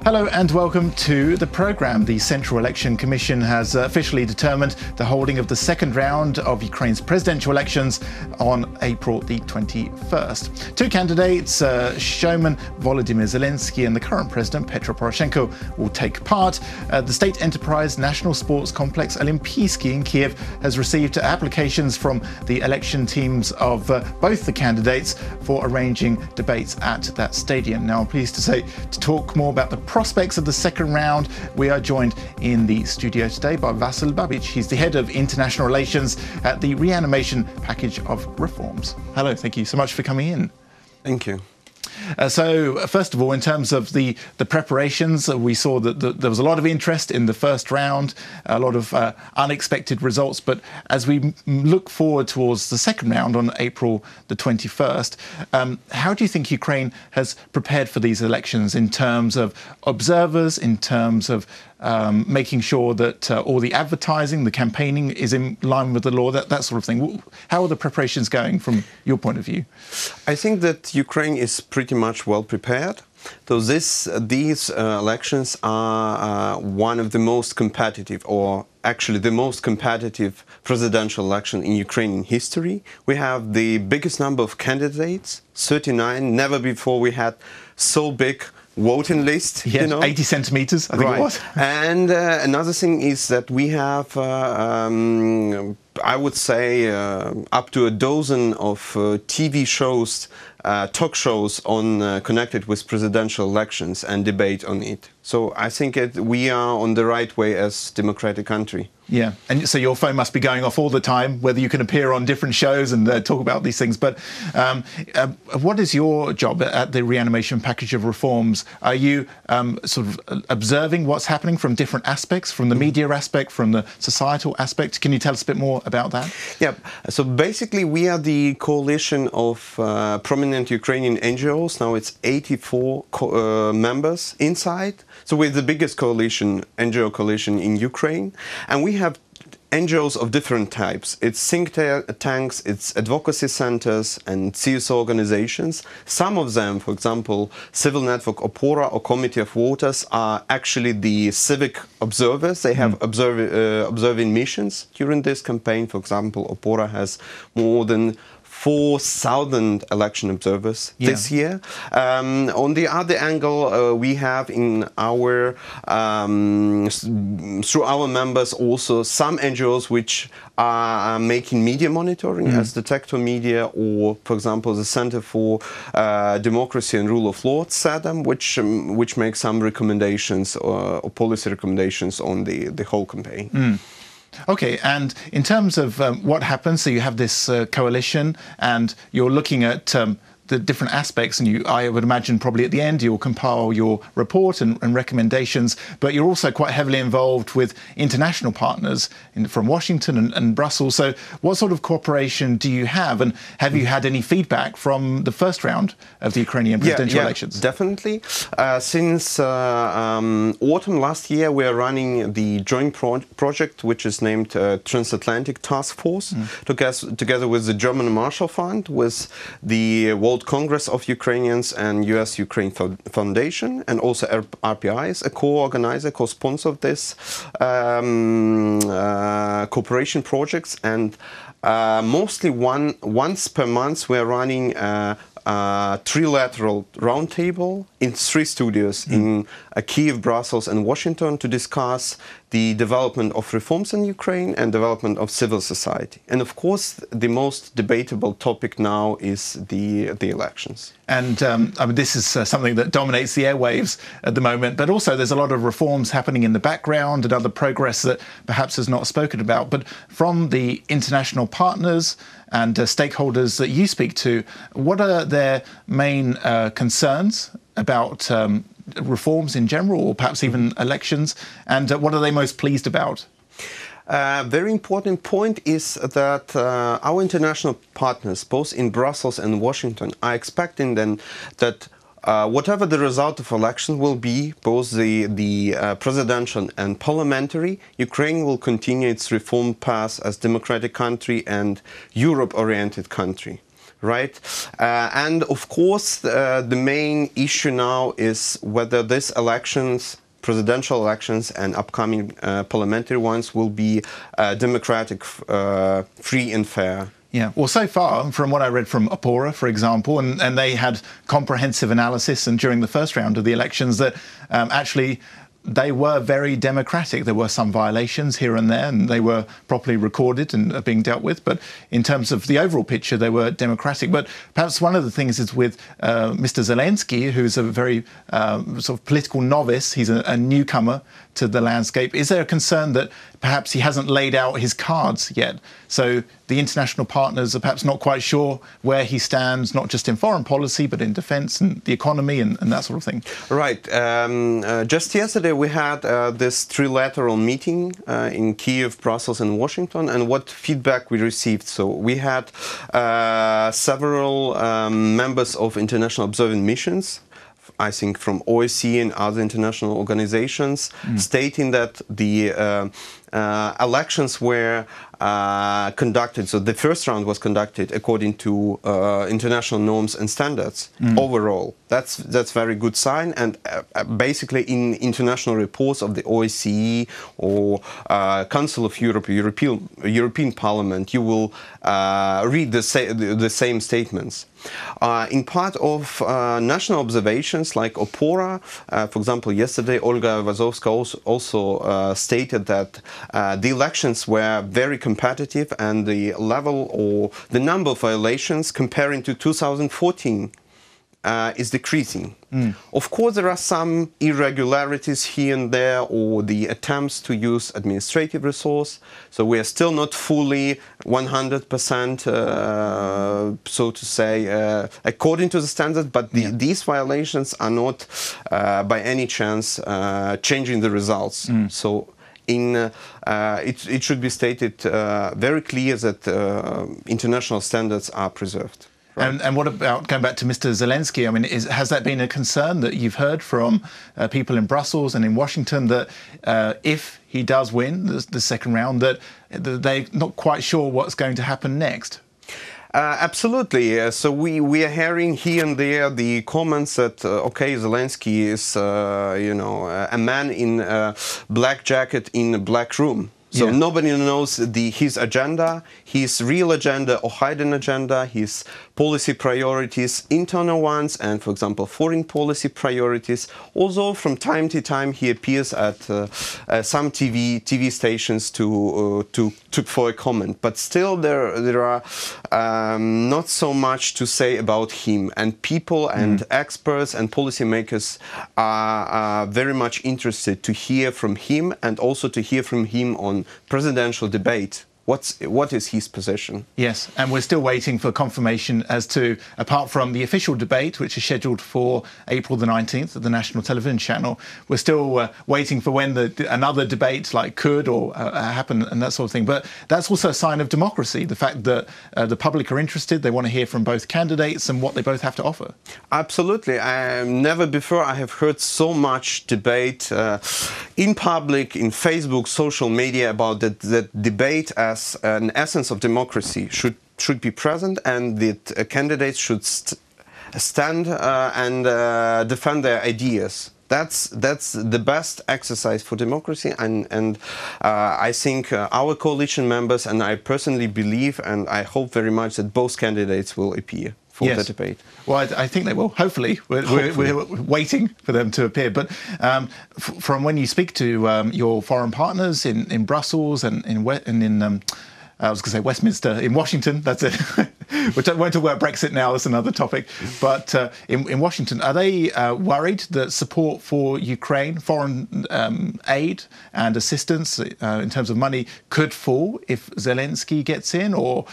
Hello and welcome to the programme. The Central Election Commission has officially determined the holding of the second round of Ukraine's presidential elections on April the 21st. Two candidates, showman Volodymyr Zelensky and the current president Petro Poroshenko, will take part. The state enterprise National Sports Complex Olimpiyskiy in Kiev has received applications from the election teams of both the candidates for arranging debates at that stadium. Now, I'm pleased to say, to talk more about the prospects of the second round, we are joined in the studio today by Vasyl. He's the head of international relations at the Reanimation package of reforms. Hello, thank you so much for coming in. Thank you. So, first of all, in terms of the preparations, we saw that there was a lot of interest in the first round, a lot of unexpected results. But as we look forward towards the second round on April the 21st, how do you think Ukraine has prepared for these elections in terms of observers, in terms of making sure that all the advertising, the campaigning is in line with the law, that sort of thing? How are the preparations going from your point of view? I think that Ukraine is pretty much well prepared. So these elections are one of the most competitive, or actually the most competitive presidential election in Ukrainian history. We have the biggest number of candidates, 39. Never before we had so big voting list, yes, 80 centimeters, I think it was. And another thing is that we have, I would say, up to a dozen of TV shows, talk shows on connected with presidential elections and debate on it. So I think we are on the right way as democratic country. Yeah, and so your phone must be going off all the time, whether you can appear on different shows and talk about these things. But what is your job at the Reanimation package of reforms? Are you sort of observing what's happening from different aspects, from the media aspect, from the societal aspect? Can you tell us a bit more about that? Yeah, so basically we are the coalition of prominent Ukrainian NGOs. Now it's 84 members inside. So we're the biggest coalition, NGO coalition in Ukraine. And we have NGOs of different types. It's think tanks, it's advocacy centers and CSO organizations. Some of them, for example, Civil Network Opora or Committee of Voters, are actually the civic observers. They have observing missions during this campaign. For example, Opora has more than 4,000 election observers this year. On the other angle, we have in our through our members also some NGOs which are making media monitoring, as Detector Media, or for example the Center for Democracy and Rule of Law, SADM, which makes some recommendations or policy recommendations on the whole campaign. Okay, and in terms of what happens, so you have this coalition and you're looking at the different aspects, and I would imagine probably at the end you'll compile your report and recommendations, but you're also quite heavily involved with international partners from Washington and Brussels. So what sort of cooperation do you have, and have you had any feedback from the first round of the Ukrainian presidential elections? Definitely. Since autumn last year, we are running the joint project which is named Transatlantic Task Force, together with the German Marshall Fund, with the World Congress of Ukrainians and US-Ukraine Foundation, and also RPI is a co-organizer, co-sponsor of this cooperation projects. And mostly once per month we are running a trilateral roundtable in 3 studios in Kiev, Brussels and Washington to discuss the development of reforms in Ukraine and development of civil society. And of course, the most debatable topic now is the elections. And I mean, this is something that dominates the airwaves at the moment, but also there's a lot of reforms happening in the background and other progress that perhaps is not spoken about. But from the international partners and stakeholders that you speak to, what are their main concerns about reforms in general, or perhaps even elections, and what are they most pleased about? Very important point is that our international partners, both in Brussels and Washington, are expecting then that whatever the result of election will be, both the presidential and parliamentary, Ukraine will continue its reform path as democratic country and Europe-oriented country. Right, and of course, the main issue now is whether these elections, presidential elections and upcoming parliamentary ones, will be democratic, free and fair. Yeah, well, so far, from what I read from Opora, for example, and they had comprehensive analysis, and during the first round of the elections, that actually they were very democratic. There were some violations here and there, and they were properly recorded and are being dealt with. But in terms of the overall picture, they were democratic. But perhaps one of the things is with Mr. Zelensky, who's a very sort of political novice. He's a newcomer to the landscape. Is there a concern that perhaps he hasn't laid out his cards yet? So the international partners are perhaps not quite sure where he stands, not just in foreign policy, but in defence and the economy and that sort of thing. Right. Just yesterday we had this trilateral meeting in Kiev, Brussels and Washington, and what feedback we received. So we had several members of international observing missions, I think from OSCE and other international organizations, stating that the elections were conducted, so the first round was conducted according to international norms and standards overall. That's very good sign, and basically in international reports of the OSCE or Council of Europe, European Parliament, you will read the same statements. In part of national observations like Opora, for example, yesterday Olga Vazovska also stated that the elections were very competitive and the level or the number of violations comparing to 2014 is decreasing. Of course, there are some irregularities here and there, or the attempts to use administrative resource. So we are still not fully 100%, so to say, according to the standards. But these violations are not, by any chance, changing the results. So. It should be stated very clear that international standards are preserved. Right. And what about, going back to Mr. Zelensky, I mean, has that been a concern that you've heard from people in Brussels and in Washington, that if he does win the second round, that they're not quite sure what's going to happen next? Absolutely. So we are hearing here and there the comments that okay, Zelensky is a man in a black jacket in a black room. So nobody knows his agenda, his real agenda or hidden agenda, his policy priorities, internal ones, and, for example, foreign policy priorities. Although from time to time he appears at some TV stations for a comment, but still there are not so much to say about him. And people and experts and policymakers are very much interested to hear from him, and also to hear from him on presidential debate. What is his position? Yes, and we're still waiting for confirmation as to, apart from the official debate, which is scheduled for April the 19th at the National Television Channel, we're still waiting for when another debate like could or happen and that sort of thing. But that's also a sign of democracy, the fact that the public are interested, they want to hear from both candidates and what they both have to offer. Absolutely. Never before I have heard so much debate in public, in Facebook, social media, about that debate as an essence of democracy should be present, and that candidates should stand and defend their ideas. That's the best exercise for democracy, and I think our coalition members, and I personally believe and I hope very much that both candidates will appear for the debate. Well, I think they will. Hopefully. We're waiting for them to appear. But from when you speak to your foreign partners in Brussels and in I was going to say Westminster, in Washington, that's it. We won't talk about Brexit now, that's another topic. But in Washington, are they worried that support for Ukraine, foreign aid and assistance in terms of money, could fall if Zelensky gets in? Or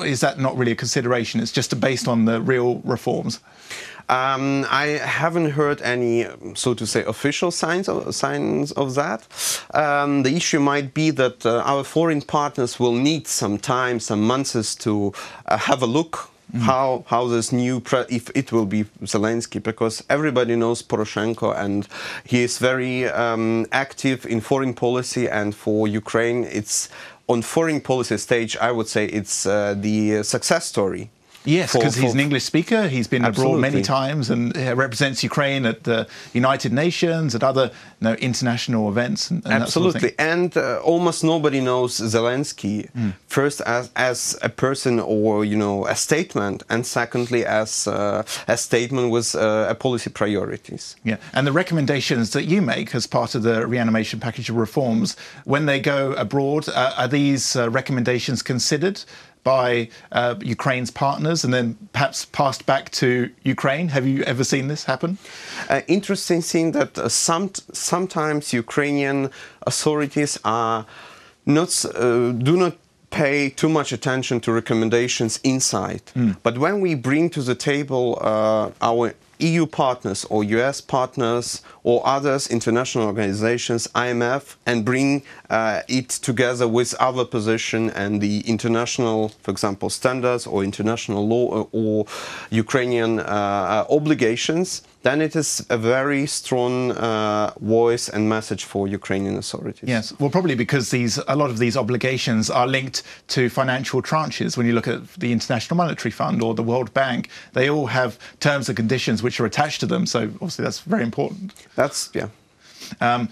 is that not really a consideration? It's just based on the real reforms? I haven't heard any, so to say, official signs of that. The issue might be that our foreign partners will need some time, some months to have a look how this new if it will be Zelensky, because everybody knows Poroshenko and he is very active in foreign policy, and for Ukraine it's on foreign policy stage, I would say it's the success story. Yes, because he's an English speaker. He's been abroad many times and represents Ukraine at the United Nations, at other international events. And absolutely. That sort of thing. And almost nobody knows Zelensky, first as a person or, a statement, and secondly as a statement with policy priorities. Yeah, and the recommendations that you make as part of the reanimation package of reforms, when they go abroad, are these recommendations considered by Ukraine's partners and then perhaps passed back to Ukraine? Have you ever seen this happen? Interesting thing that sometimes Ukrainian authorities are do not pay too much attention to recommendations inside. But when we bring to the table our EU partners or US partners or others, international organizations, IMF, and bring it together with other position and the international, for example, standards or international law or Ukrainian obligations, then it is a very strong voice and message for Ukrainian authorities. Yes, well, probably because a lot of these obligations are linked to financial tranches. When you look at the International Monetary Fund or the World Bank, they all have terms and conditions which are attached to them. So obviously that's very important. That's, yeah.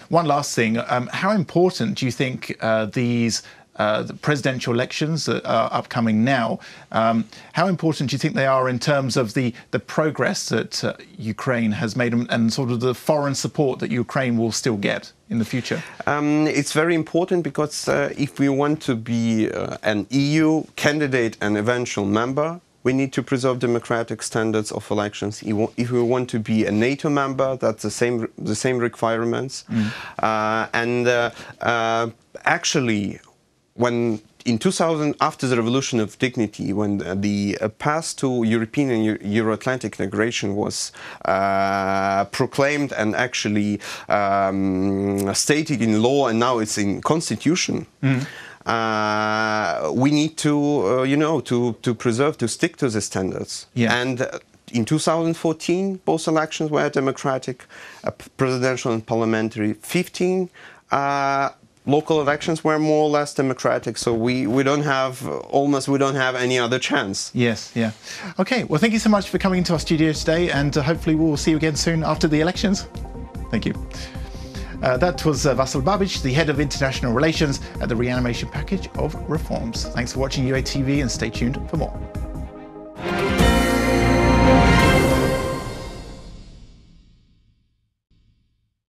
One last thing, how important do you think the presidential elections that are upcoming now, how important do you think they are in terms of the progress that Ukraine has made and sort of the foreign support that Ukraine will still get in the future? It's very important because if we want to be an EU candidate and eventual member, we need to preserve democratic standards of elections. If we want to be a NATO member, that's the same requirements. Actually, when in 2000, after the Revolution of Dignity, when the path to European and Euro-Atlantic integration was proclaimed and actually stated in law, and now it's in constitution, we need to, to preserve, to stick to the standards. Yeah. And in 2014, both elections were democratic, presidential and parliamentary. 15. Local elections were more or less democratic, so we don't have any other chance. Yes, yeah. Okay, well, thank you so much for coming into our studio today, and hopefully we'll see you again soon after the elections. Thank you. That was Vasyl Babych, the head of international relations at the Reanimation package of reforms. Thanks for watching UATV and stay tuned for more.